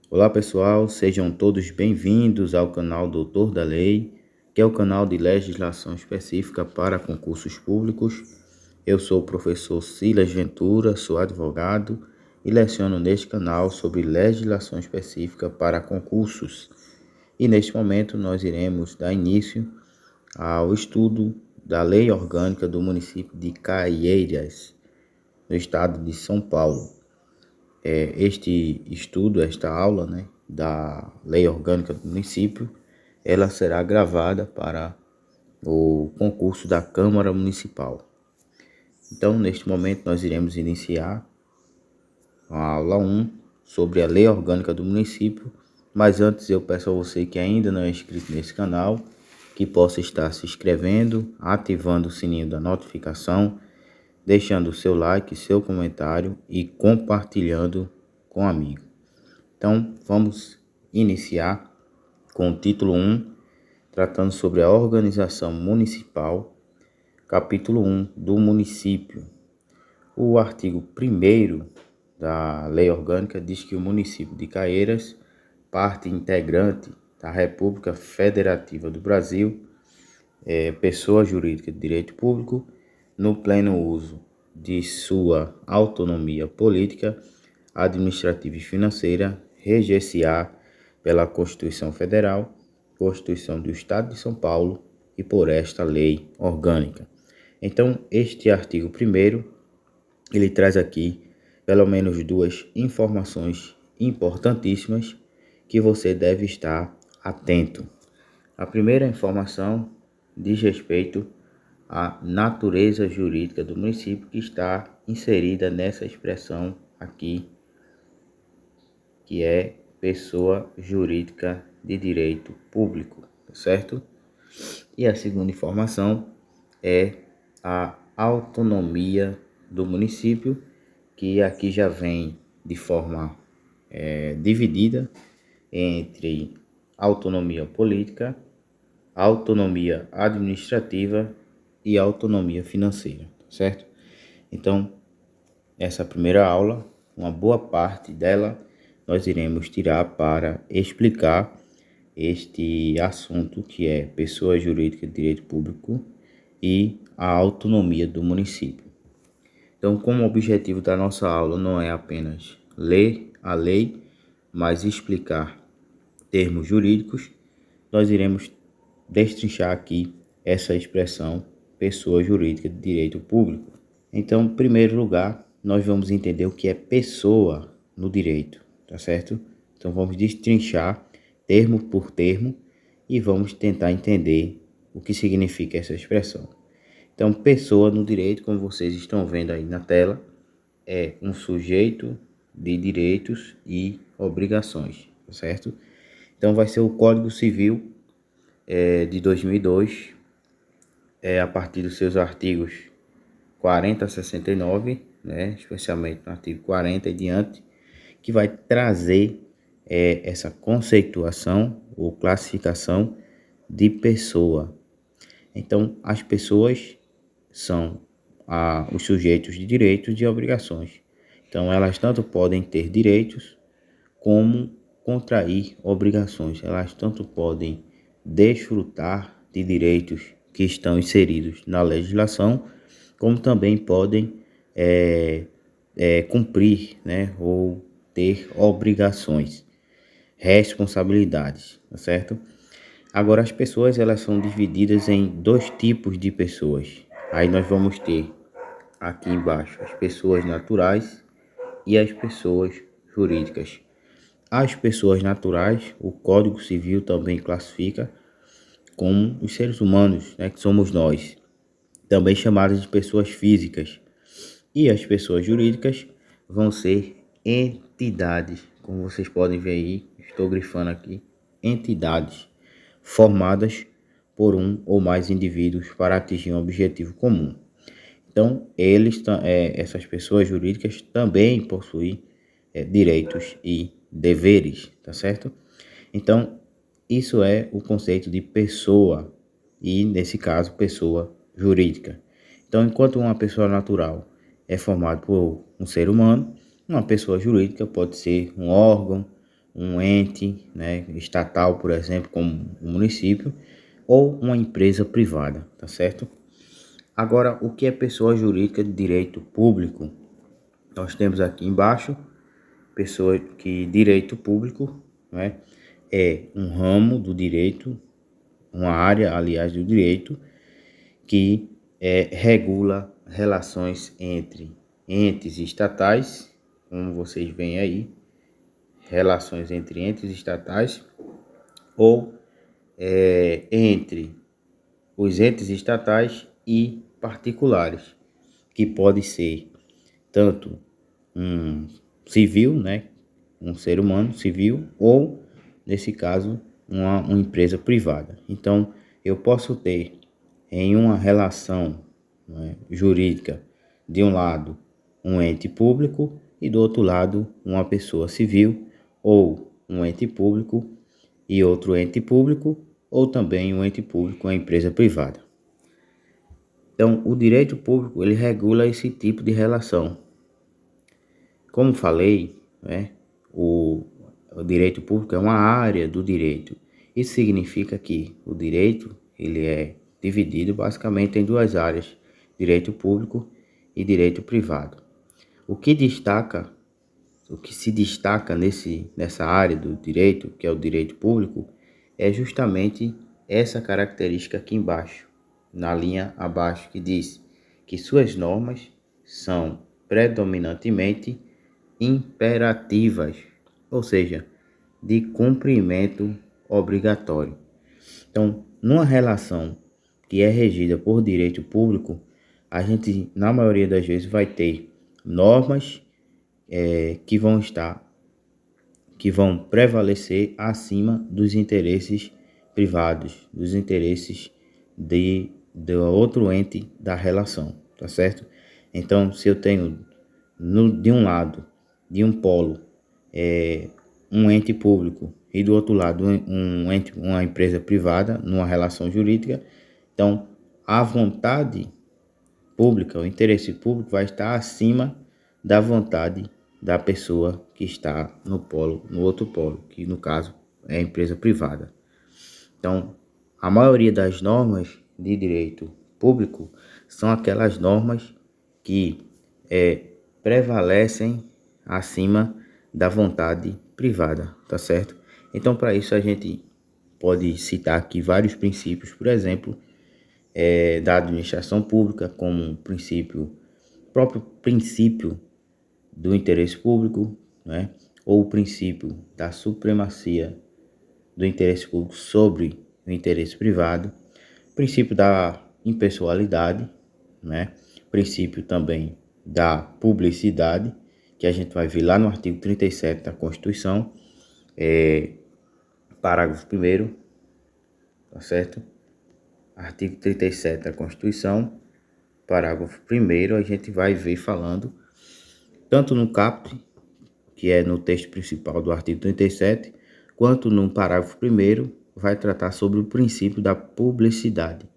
Olá pessoal, sejam todos bem-vindos ao canal Doutor da Lei, que é o canal de legislação específica para concursos públicos. Eu sou o professor Silas Ventura, sou advogado e leciono neste canal sobre legislação específica para concursos. E neste momento nós iremos dar início ao estudo da Lei Orgânica do município de Caieiras, no estado de São Paulo. Este estudo, esta aula, da Lei Orgânica do município, ela será gravada para o concurso da Câmara Municipal. Então, neste momento, nós iremos iniciar a aula 1 sobre a Lei Orgânica do município, mas antes eu peço a você que ainda não é inscrito nesse canal, que possa estar se inscrevendo, ativando o sininho da notificação, deixando o seu like, seu comentário e compartilhando com um amigo. Então, vamos iniciar com o título 1, tratando sobre a organização municipal, capítulo 1 do município. O artigo 1º da Lei Orgânica diz que o município de Caieiras, parte integrante da República Federativa do Brasil, é pessoa jurídica de direito público, no pleno uso de sua autonomia política, administrativa e financeira, reger-se-á pela Constituição Federal, Constituição do Estado de São Paulo e por esta lei orgânica. Então, este artigo 1º, ele traz aqui pelo menos duas informações importantíssimas que você deve estar atento. A primeira informação diz respeito à natureza jurídica do município, que está inserida nessa expressão aqui, que é pessoa jurídica de direito público, certo? E a segunda informação é a autonomia do município, que aqui já vem de forma dividida entre autonomia política, autonomia administrativa e autonomia financeira, certo? Então, essa primeira aula, uma boa parte dela, nós iremos tirar para explicar este assunto, que é pessoa jurídica de direito público e a autonomia do município. Então, como o objetivo da nossa aula não é apenas ler a lei, mas explicar termos jurídicos, nós iremos destrinchar aqui essa expressão pessoa jurídica de direito público. Então, em primeiro lugar, nós vamos entender o que é pessoa no direito, tá certo? Então, vamos destrinchar termo por termo e vamos tentar entender o que significa essa expressão. Então, pessoa no direito, como vocês estão vendo aí na tela, é um sujeito de direitos e obrigações, tá certo? Então, vai ser o Código Civil de 2002, a partir dos seus artigos 40 a 69, especialmente no artigo 40 e diante, que vai trazer essa conceituação ou classificação de pessoa. Então, as pessoas são os sujeitos de direitos e de obrigações. Então, elas tanto podem ter direitos como contrair obrigações. Elas tanto podem desfrutar de direitos que estão inseridos na legislação, como também podem cumprir, ou ter obrigações, responsabilidades, tá certo? Agora, as pessoas, elas são divididas em dois tipos de pessoas. Aí nós vamos ter aqui embaixo as pessoas naturais e as pessoas jurídicas. As pessoas naturais, o Código Civil também classifica como os seres humanos, que somos nós, também chamadas de pessoas físicas. E as pessoas jurídicas vão ser entidades, como vocês podem ver aí, estou grifando aqui, entidades formadas por um ou mais indivíduos para atingir um objetivo comum. Então, essas pessoas jurídicas também possuem direitos e deveres, tá certo? Então, isso é o conceito de pessoa e, nesse caso, pessoa jurídica. Então, enquanto uma pessoa natural é formada por um ser humano, uma pessoa jurídica pode ser um órgão, um ente, né, estatal, por exemplo, como o município, ou uma empresa privada, tá certo? Agora, o que é pessoa jurídica de direito público? Nós temos aqui embaixo, pessoa que direito público, né, é um ramo do direito, uma área, aliás, do direito, que regula relações entre entes estatais, como vocês veem aí, relações entre entes estatais ou entre os entes estatais e particulares, que pode ser tanto um civil, né, um ser humano civil, ou, nesse caso, uma empresa privada. Então, eu posso ter em uma relação, né, jurídica, de um lado, um ente público e do outro lado, uma pessoa civil, ou um ente público e outro ente público, ou também um ente público, uma empresa privada. Então, o direito público, ele regula esse tipo de relação. Como falei, né, o direito público é uma área do direito. Isso significa que o direito, ele é dividido basicamente em duas áreas, direito público e direito privado. O que se destaca nessa área do direito, que é o direito público, é justamente essa característica aqui embaixo, na linha abaixo, que diz que suas normas são predominantemente imperativas, ou seja, de cumprimento obrigatório. Então, numa relação que é regida por direito público, a gente, na maioria das vezes, vai ter normas que vão prevalecer acima dos interesses privados, dos interesses do outro ente da relação, tá certo? Então, se eu tenho de um lado, de um polo, um ente público e do outro lado uma empresa privada numa relação jurídica, então a vontade pública, o interesse público vai estar acima da vontade da pessoa que está no outro polo, que no caso é a empresa privada. Então, a maioria das normas de direito público são aquelas normas que prevalecem acima da vontade privada, tá certo? Então, para isso a gente pode citar aqui vários princípios, por exemplo, da administração pública, como o próprio princípio do interesse público, né? Ou o princípio da supremacia do interesse público sobre o interesse privado, princípio da impessoalidade, né? Princípio também da publicidade, que a gente vai ver lá no artigo 37 da Constituição, parágrafo 1º, tá certo? Artigo 37 da Constituição, parágrafo 1º, a gente vai ver falando, tanto no caput, que é no texto principal do artigo 37, quanto no parágrafo 1º, vai tratar sobre o princípio da publicidade,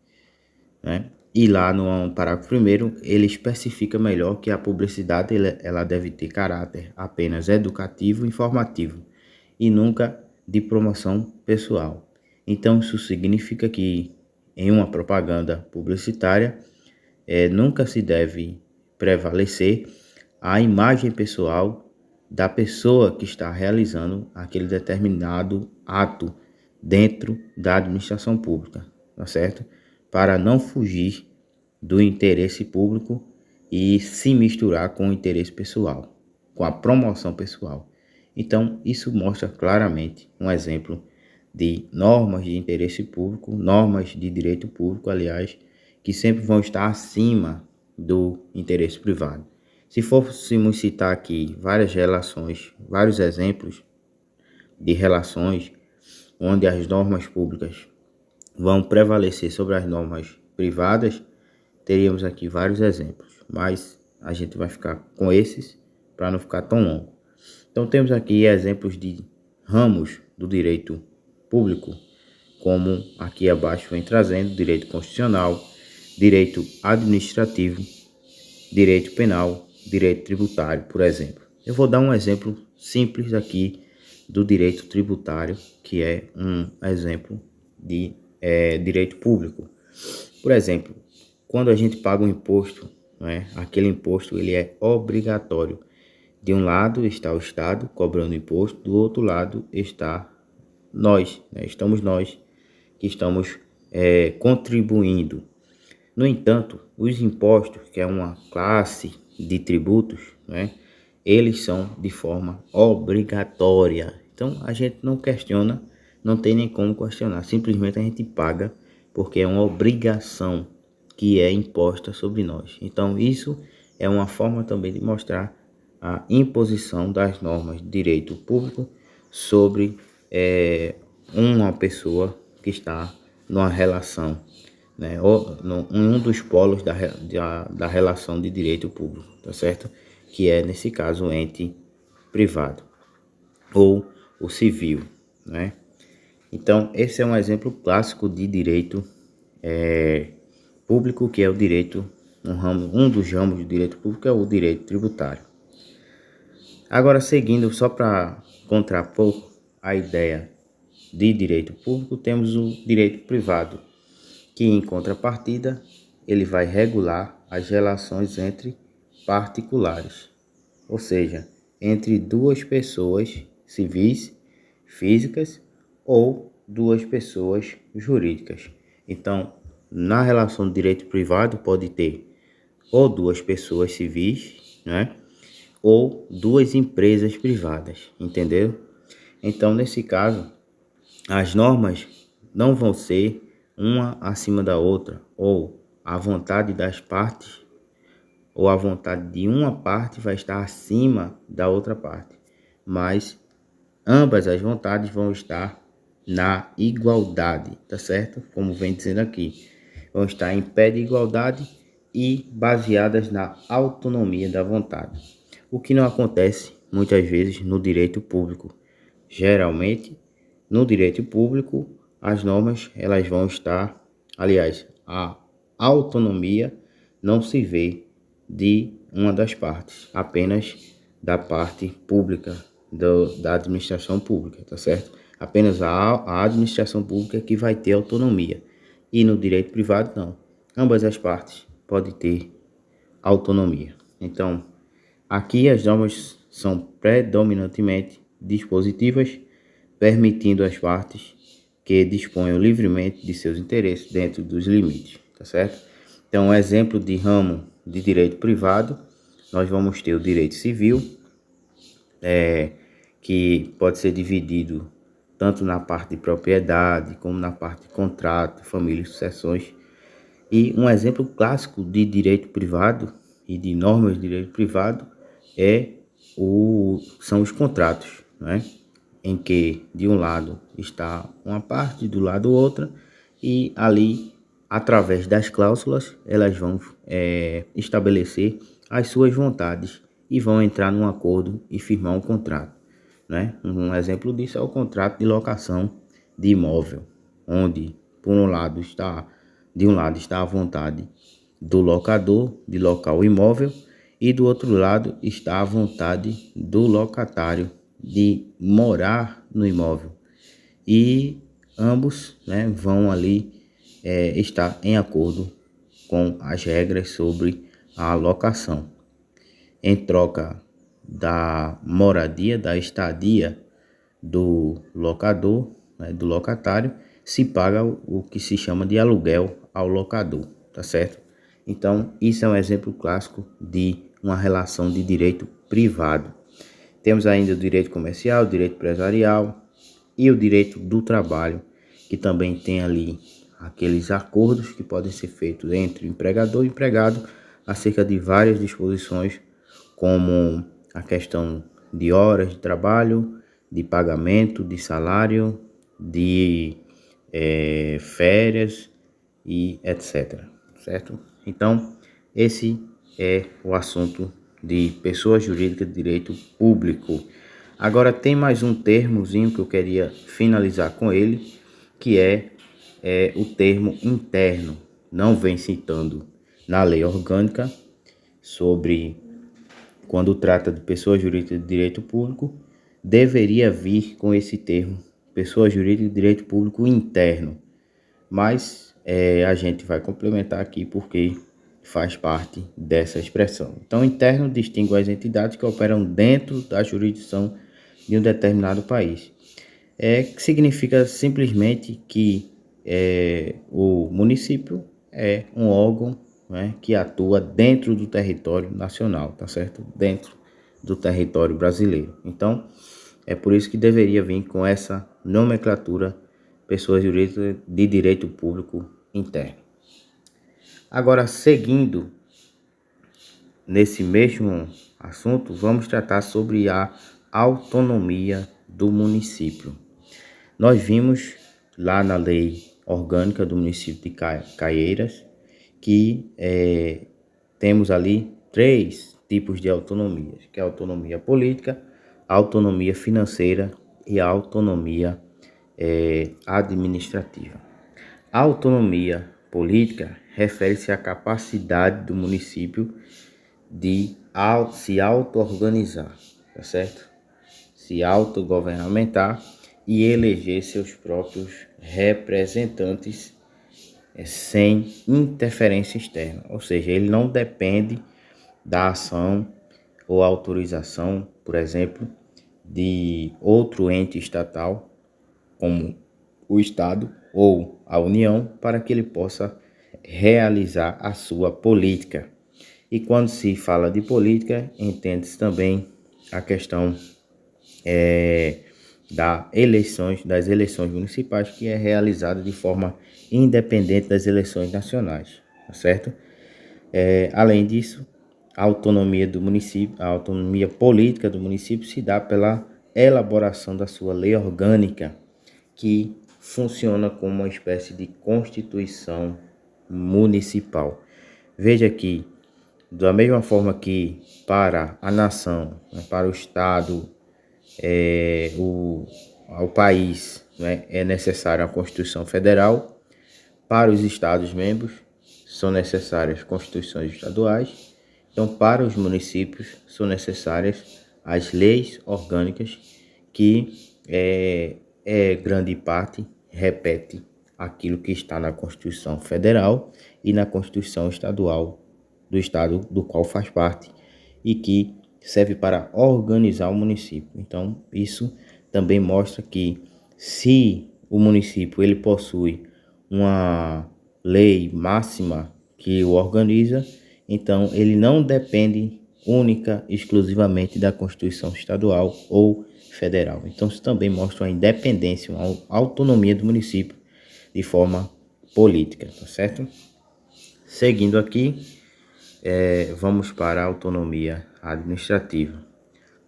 né? E lá no parágrafo 1º, ele especifica melhor que a publicidade ela deve ter caráter apenas educativo e informativo, e nunca de promoção pessoal. Então, isso significa que em uma propaganda publicitária, nunca se deve prevalecer a imagem pessoal da pessoa que está realizando aquele determinado ato dentro da administração pública, tá certo? Para não fugir do interesse público e se misturar com o interesse pessoal, com a promoção pessoal. Então, isso mostra claramente um exemplo de normas de interesse público, normas de direito público, aliás, que sempre vão estar acima do interesse privado. Se fôssemos citar aqui várias relações, vários exemplos de relações onde as normas públicas vão prevalecer sobre as normas privadas, teríamos aqui vários exemplos, mas a gente vai ficar com esses para não ficar tão longo. Então temos aqui exemplos de ramos do direito público, como aqui abaixo vem trazendo: direito constitucional, direito administrativo, direito penal, direito tributário, por exemplo. Eu vou dar um exemplo simples aqui do direito tributário, que é um exemplo de direito público. Por exemplo, quando a gente paga um imposto, né, aquele imposto ele é obrigatório. De um lado está o Estado cobrando imposto, do outro lado está nós, né, estamos nós que estamos contribuindo. No entanto, os impostos, que é uma classe de tributos, né, eles são de forma obrigatória. Então, a gente não questiona, não tem nem como questionar. Simplesmente a gente paga porque é uma obrigação que é imposta sobre nós. Então, isso é uma forma também de mostrar a imposição das normas de direito público sobre uma pessoa que está numa relação, né, ou em um dos polos da relação de direito público, tá certo? Que é, nesse caso, o ente privado ou o civil, né? Então, esse é um exemplo clássico de direito público, que é o direito, um dos ramos de direito público é o direito tributário. Agora, seguindo, só para contrapor a ideia de direito público, temos o direito privado, que em contrapartida, ele vai regular as relações entre particulares, ou seja, entre duas pessoas civis, físicas ou duas pessoas jurídicas. Então, na relação de direito privado pode ter ou duas pessoas civis, né, ou duas empresas privadas, entendeu? Então, nesse caso, as normas não vão ser uma acima da outra, ou a vontade das partes, ou a vontade de uma parte vai estar acima da outra parte, mas ambas as vontades vão estar na igualdade, tá certo? Como vem dizendo aqui, vão estar em pé de igualdade e baseadas na autonomia da vontade, o que não acontece muitas vezes no direito público. Geralmente, no direito público, as normas elas vão estar, aliás, a autonomia não se vê de uma das partes, apenas da parte pública, da administração pública, tá certo? Apenas a administração pública que vai ter autonomia. E no direito privado, não. Ambas as partes podem ter autonomia. Então, aqui as normas são predominantemente dispositivas, permitindo às partes que disponham livremente de seus interesses dentro dos limites, tá certo? Então, um exemplo de ramo de direito privado, nós vamos ter o direito civil, que pode ser dividido tanto na parte de propriedade, como na parte de contrato, família e sucessões. E um exemplo clássico de direito privado e de normas de direito privado são os contratos, né? Em que de um lado está uma parte, do lado outra, e ali, através das cláusulas, elas vão estabelecer as suas vontades e vão entrar num acordo e firmar um contrato, né? Um exemplo disso é o contrato de locação de imóvel, onde de um lado está a vontade do locador de locar o imóvel e do outro lado está a vontade do locatário de morar no imóvel, e ambos, né, vão ali estar em acordo com as regras sobre a locação. Em troca da moradia, da estadia do locador, né, do locatário, se paga o que se chama de aluguel ao locador, tá certo? Então, isso é um exemplo clássico de uma relação de direito privado. Temos ainda o direito comercial, o direito empresarial e o direito do trabalho, que também tem ali aqueles acordos que podem ser feitos entre o empregador e o empregado acerca de várias disposições, como a questão de horas de trabalho, de pagamento, de salário, de férias e etc. Certo? Então, esse é o assunto de pessoa jurídica de direito público. Agora tem mais um termozinho que eu queria finalizar com ele, que é o termo interno. Não vem citando na lei orgânica sobre quando trata de pessoa jurídica de direito público, deveria vir com esse termo, pessoa jurídica de direito público interno, mas a gente vai complementar aqui porque faz parte dessa expressão. Então, interno distingue as entidades que operam dentro da jurisdição de um determinado país. Que significa simplesmente que o município é um órgão, né, que atua dentro do território nacional, tá certo? Dentro do território brasileiro. Então, é por isso que deveria vir com essa nomenclatura, pessoas jurídicas de direito público interno. Agora, seguindo nesse mesmo assunto, vamos tratar sobre a autonomia do município. Nós vimos lá na lei orgânica do município de Caieiras que temos ali 3 tipos de autonomias, que é a autonomia política, a autonomia financeira e a autonomia administrativa. A autonomia política refere-se à capacidade do município de se auto-organizar, tá certo? Se autogovernamentar e eleger seus próprios representantes sem interferência externa, ou seja, ele não depende da ação ou autorização, por exemplo, de outro ente estatal, como o Estado ou a União, para que ele possa realizar a sua política. E quando se fala de política, entende-se também a questão das eleições municipais, que é realizada de forma independente das eleições nacionais, tá certo? Além disso, a autonomia do município, a autonomia política do município se dá pela elaboração da sua lei orgânica, que funciona como uma espécie de constituição municipal. Veja que, da mesma forma que para a nação, né, para o Estado, ao país, né, é necessária a Constituição Federal, para os Estados-membros são necessárias constituições estaduais, então para os municípios são necessárias as leis orgânicas que grande parte repete aquilo que está na Constituição Federal e na Constituição Estadual do estado do qual faz parte e que serve para organizar o município. Então, isso também mostra que se o município ele possui uma lei máxima que o organiza, então ele não depende única, exclusivamente da Constituição Estadual ou Federal. Então, isso também mostra a independência, uma autonomia do município de forma política, tá certo? Seguindo aqui, vamos para a autonomia administrativa.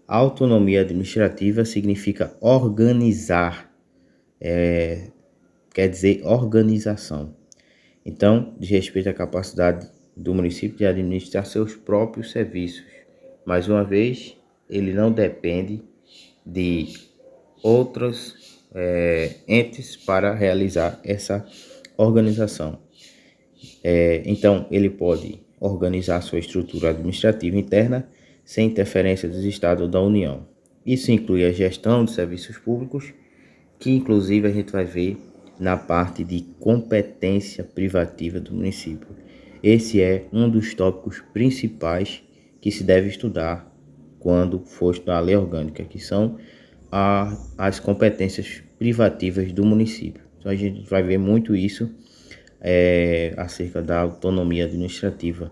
A autonomia administrativa significa organizar, quer dizer organização. Então, diz respeito à capacidade do município de administrar seus próprios serviços. Mais uma vez, ele não depende de outros entes para realizar essa organização. Então, ele pode organizar sua estrutura administrativa interna sem interferência dos estados ou da União. Isso inclui a gestão de serviços públicos, que inclusive a gente vai ver na parte de competência privativa do município. Esse é um dos tópicos principais que se deve estudar quando for estudar a lei orgânica, que são as competências privativas do município. Então a gente vai ver muito isso acerca da autonomia administrativa,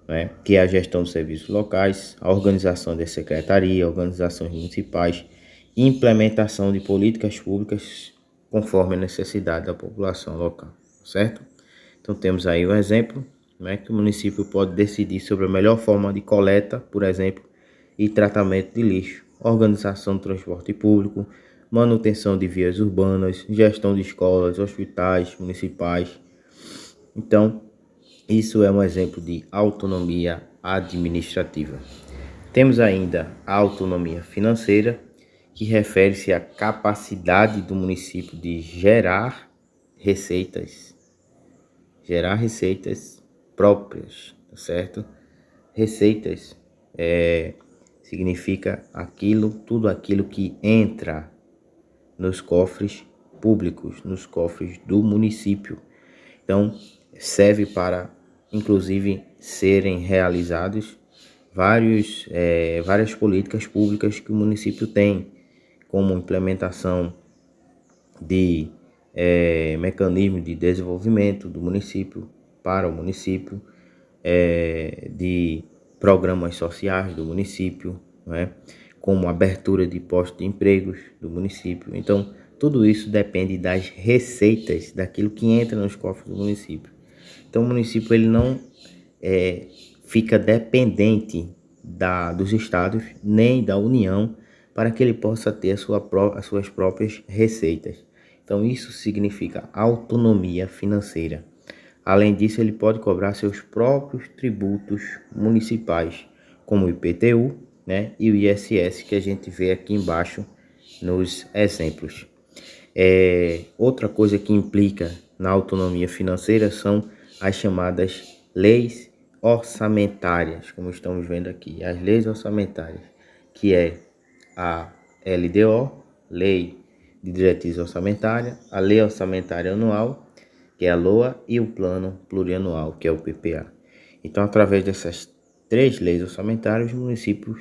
né, que é a gestão de serviços locais, a organização de secretaria, organizações municipais, implementação de políticas públicas conforme a necessidade da população local, certo? Então temos aí um exemplo, né, que o município pode decidir sobre a melhor forma de coleta, por exemplo, e tratamento de lixo, organização do transporte público, manutenção de vias urbanas, gestão de escolas, hospitais municipais. Então, isso é um exemplo de autonomia administrativa. Temos ainda a autonomia financeira, que refere-se à capacidade do município de gerar receitas próprias, tá certo? Receitas significa tudo aquilo que entra nos cofres públicos, nos cofres do município. Então, serve para, inclusive, serem realizados várias políticas públicas que o município tem, como implementação de mecanismos de desenvolvimento do município, para o município, de programas sociais do município, né? Como abertura de postos de empregos do município. Então, tudo isso depende das receitas, daquilo que entra nos cofres do município. Então, o município ele não fica dependente dos estados nem da União para que ele possa ter as suas próprias receitas. Então, isso significa autonomia financeira. Além disso, ele pode cobrar seus próprios tributos municipais, como o IPTU, né, e o ISS, que a gente vê aqui embaixo nos exemplos. Outra coisa que implica na autonomia financeira são as chamadas leis orçamentárias, como estamos vendo aqui. As leis orçamentárias, que é a LDO, Lei de Diretriz Orçamentária, a Lei Orçamentária Anual, que é a LOA, e o Plano Plurianual, que é o PPA. Então, através dessas 3 leis orçamentárias, os municípios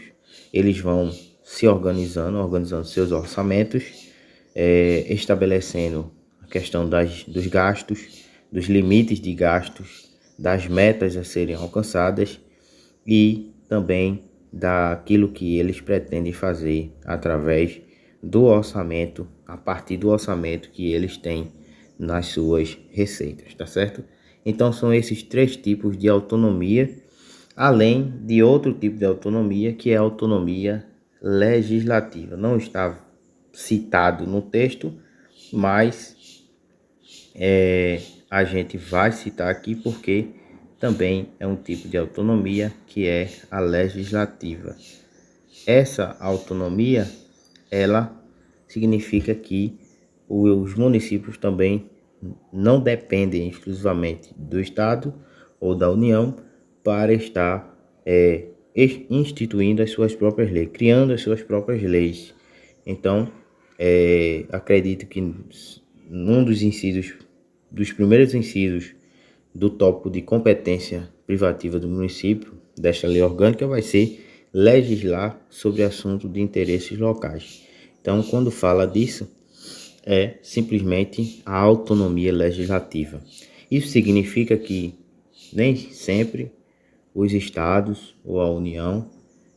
eles vão se organizando seus orçamentos, estabelecendo a questão dos gastos, dos limites de gastos, das metas a serem alcançadas e também daquilo que eles pretendem fazer através do orçamento, a partir do orçamento que eles têm nas suas receitas, tá certo? Então são esses 3 tipos de autonomia, além de outro tipo de autonomia, que é a autonomia legislativa. Não está citado no texto, mas a gente vai citar aqui porque também é um tipo de autonomia, que é a legislativa. Essa autonomia, ela significa que os municípios também não dependem exclusivamente do Estado ou da União para estar instituindo as suas próprias leis, criando as suas próprias leis. Então, acredito que num dos primeiros incisos do tópico de competência privativa do município, desta lei orgânica, vai ser legislar sobre assuntos de interesses locais. Então, quando fala disso, é simplesmente a autonomia legislativa. Isso significa que nem sempre os estados ou a União,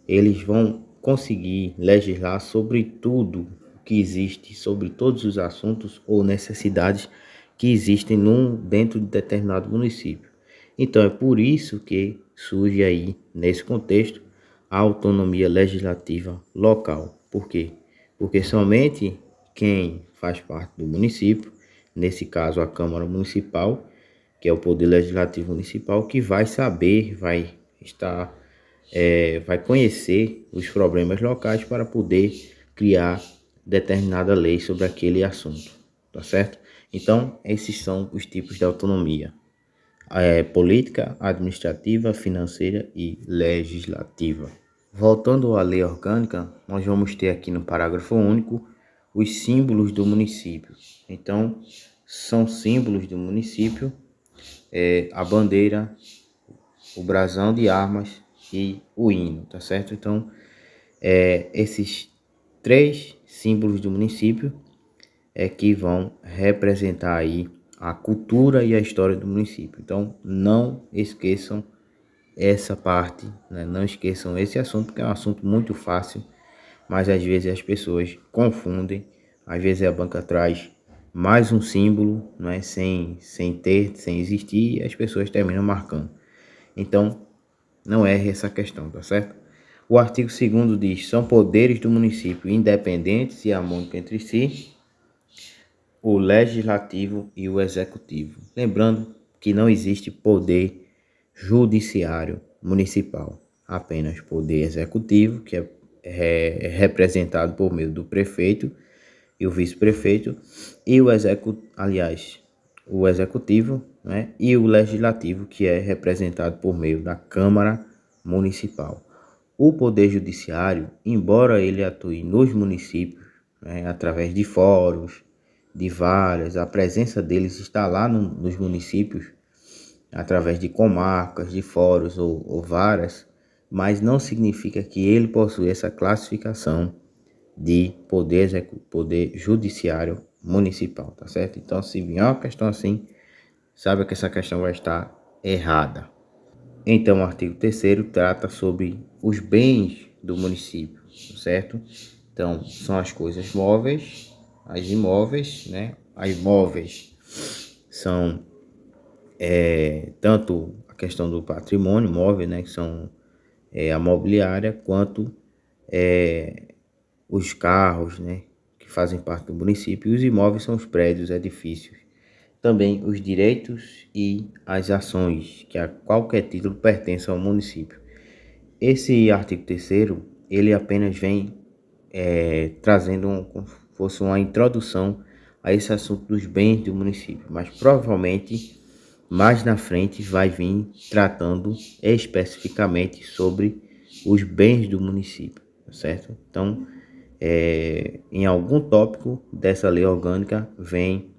eles vão conseguir legislar sobre tudo que existe, sobre todos os assuntos ou necessidades que existem dentro de determinado município. Então, é por isso que surge aí, nesse contexto, a autonomia legislativa local. Por quê? Porque somente quem faz parte do município, nesse caso a Câmara Municipal, que é o Poder Legislativo Municipal, que vai saber, vai conhecer os problemas locais para poder criar determinada lei sobre aquele assunto, tá certo? Então, esses são os tipos de autonomia: política, administrativa, financeira e legislativa. Voltando à lei orgânica, nós vamos ter aqui no parágrafo único os símbolos do município. Então, são símbolos do município, a bandeira, o brasão de armas e o hino, tá certo? Então, esses 3 símbolos do município que vão representar aí a cultura e a história do município. Então, não esqueçam essa parte, né? Não esqueçam esse assunto, porque é um assunto muito fácil, mas às vezes as pessoas confundem. Às vezes a banca traz mais um símbolo, né? sem existir, e as pessoas terminam marcando. Então, não erre essa questão, tá certo? O artigo 2º diz: são poderes do município independentes e harmônicos entre si, o legislativo e o executivo. Lembrando que não existe poder judiciário municipal, apenas poder executivo, que é representado por meio do prefeito e o vice-prefeito, e o executivo, né, e o legislativo, que é representado por meio da Câmara Municipal. o Poder Judiciário, embora ele atue nos municípios, né, através de fóruns, de varas, a presença deles está lá nos municípios, através de comarcas, de fóruns ou varas, mas não significa que ele possui essa classificação de poder judiciário municipal, tá certo? Então, se vier uma questão assim, saiba que essa questão vai estar errada. Então, o artigo 3º trata sobre os bens do município, certo? Então, são as coisas móveis, as imóveis, né? As móveis são tanto a questão do patrimônio móvel, né? Que são a mobiliária, quanto os carros, né? Que fazem parte do município. E os imóveis são os prédios, edifícios. Também os direitos e as ações que a qualquer título pertencem ao município. Esse artigo 3º, ele apenas vem trazendo como se fosse uma introdução a esse assunto dos bens do município, mas provavelmente mais na frente vai vir tratando especificamente sobre os bens do município, certo? Então, em algum tópico dessa lei orgânica vem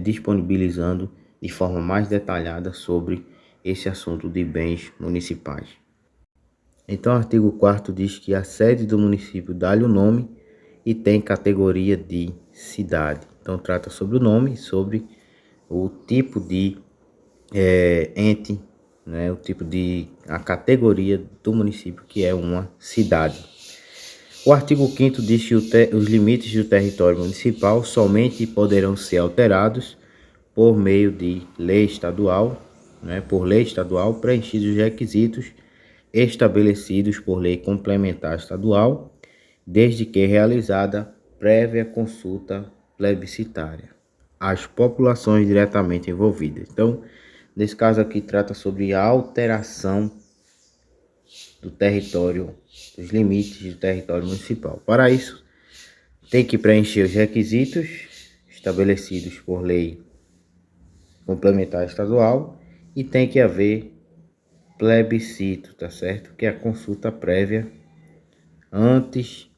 disponibilizando de forma mais detalhada sobre esse assunto de bens municipais. Então, o artigo 4º diz que a sede do município dá-lhe o nome e tem categoria de cidade. Então, trata sobre o nome, sobre o tipo de ente, né, a categoria do município, que é uma cidade. O artigo 5º diz que os limites do território municipal somente poderão ser alterados por meio de lei estadual, né, por lei estadual, preenchidos os requisitos estabelecidos por lei complementar estadual, desde que realizada prévia consulta plebiscitária às populações diretamente envolvidas. Então, nesse caso aqui trata sobre a alteração do território, dos limites do território municipal. Para isso, tem que preencher os requisitos estabelecidos por lei complementar estadual e tem que haver plebiscito, tá certo? Que é a consulta prévia antes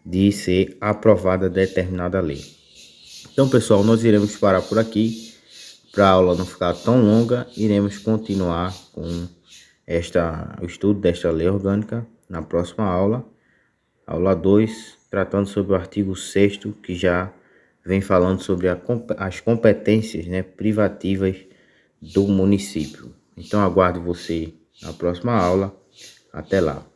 de ser aprovada determinada lei. Então, pessoal, nós iremos parar por aqui. Para a aula não ficar tão longa, iremos continuar com o estudo desta lei orgânica na próxima aula, aula 2, tratando sobre o artigo 6º, que já vem falando sobre as competências, né, privativas do município. Então, aguardo você na próxima aula. Até lá.